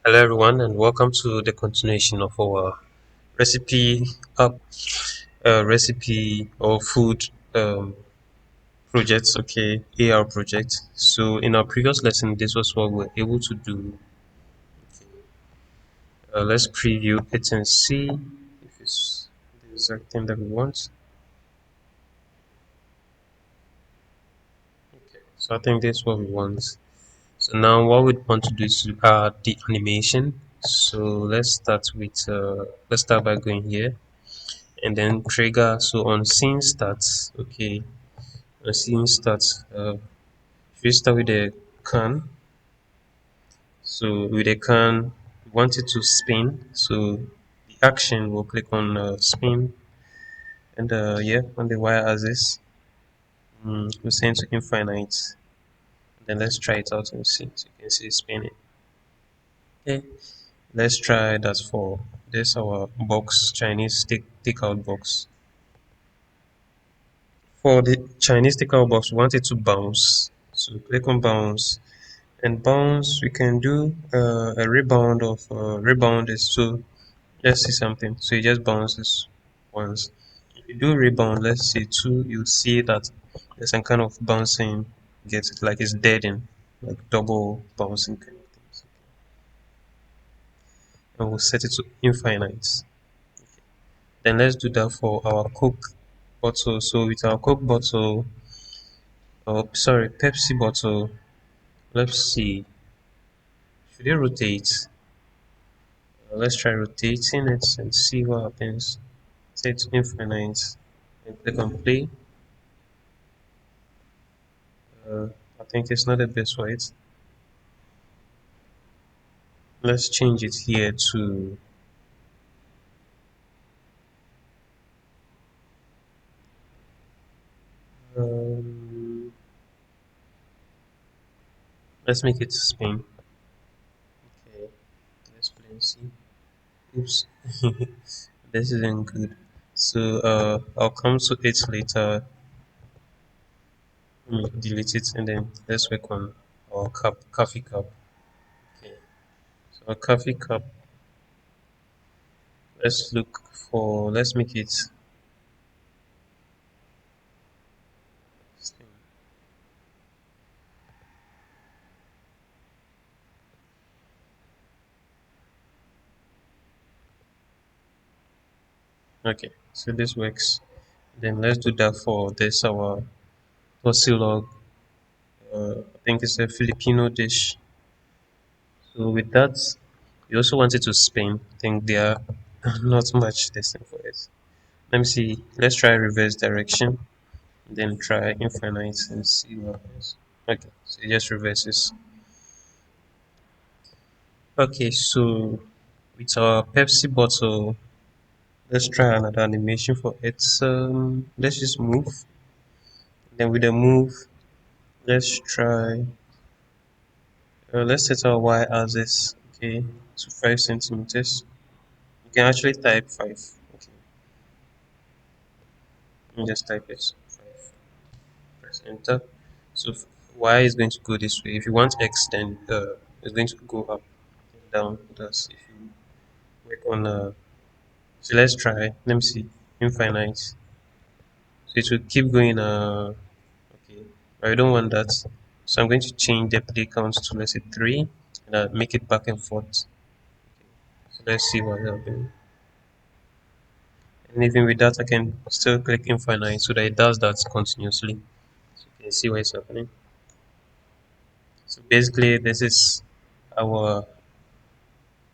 Hello, everyone, and welcome to the continuation of our recipe up recipe or food projects. Okay, AR project. So, in our previous lesson, this was what we were able to do. Let's preview it and see if it's the exact thing that we want. Okay, so I think that's what we want. So now, what we want to do is to add the animation. So let's start by going here and then trigger. So on scene starts. Okay, the scene starts. If you start with a can, so with a can, we want it to spin. So the action will click on spin, and yeah, on the y axis, we send to infinite. Then let's try it out and see. So you can see it spinning. Okay, let's try that for this our box Chinese takeout box. For the Chinese takeout box, we want it to bounce. So click on bounce. And bounce, we can do a rebound of rebound is so let's see something. So it just bounces once. If you do rebound, let's say two, you see that there's some kind of bouncing, gets it like it's dead in, like double bouncing kind of things. And we'll set it to infinite. Then let's do that for our Coke bottle. So with our Coke bottle, oh sorry, Pepsi bottle, let's see. Should it rotate? Let's try rotating it and see what happens. Set infinite and click on play. Uh, I think it's not the best way. Let's change it here to um, let's make it spin. Okay, let's play and see. Oops, this isn't good. So I'll come to it later. Delete it and then let's work on our coffee cup. Okay, so our coffee cup. Let's make it spin. Okay, so this works. Then let's do that for this our Tosilog. I think it's a Filipino dish. So with that, we also wanted to spin. I think there are not much testing for it. Let me see. Let's try reverse direction. Then try infinite and see what happens. Okay, so it just reverses. Okay, so with our Pepsi bottle, let's try another animation for it. Let's just move. Then with the move, let's try. Let's set our y-axis. Okay, to 5 centimeters. You can actually type 5. Okay, you just type it. 5. Press enter. So y is going to go this way. If you want x, then it's going to go up and down. That's if you work on. So let's try. Let me see. Infinite. So it will keep going. Okay, but I don't want that. So I'm going to change the play count to let's say 3, and make it back and forth. So let's see what happens. And even with that, I can still click infinite so that it does that continuously. So you can see what is happening. So basically, this is our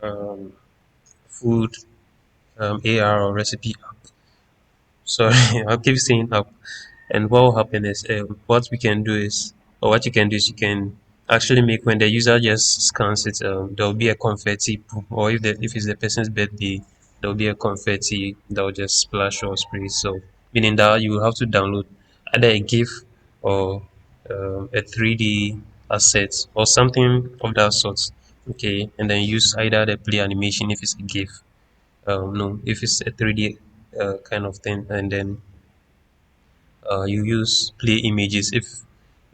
um, food AR or recipe app. Sorry, I'll keep saying app. And what will happen is, what we can do is, or what you can do is, you can actually make when the user just scans it, there will be a confetti, or if it's the person's birthday, there will be a confetti that will just splash or spray. So, meaning that you will have to download either a GIF or a 3D asset or something of that sort. Okay, and then use either the play animation if it's a GIF, no, if it's a 3D kind of thing, and then you use play images if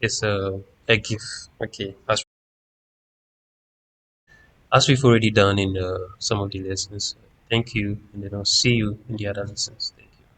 it's a GIF. Okay, as we've already done in some of the lessons. Thank you, and then I'll see you in the other lessons.